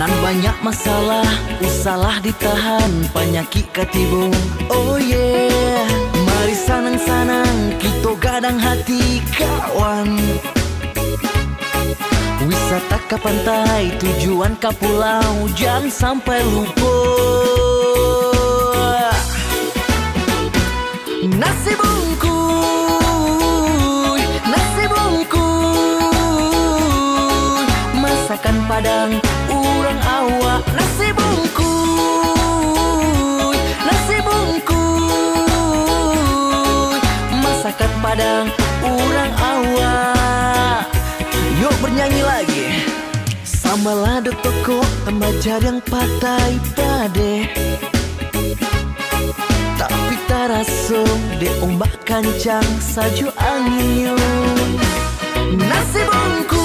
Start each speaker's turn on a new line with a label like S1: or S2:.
S1: Nan banyak masalah, usalah ditahan, penyakit katibung. Oh yeah, mari sanang-sanang, kita gadang hati kawan. Wisata ke pantai, tujuan ke pulau, jangan sampai lupa. Nasi bungkus, nasi bungkus, masakan Padang urang awak. Nasi bungkus, nasi bungkus, masakan Padang urang awak. Yuk bernyanyi lagi. Sambal lado toko, tambah jarang patai pade. Tapi taraso de ombak kancang, saju angin. Nasi bungkus,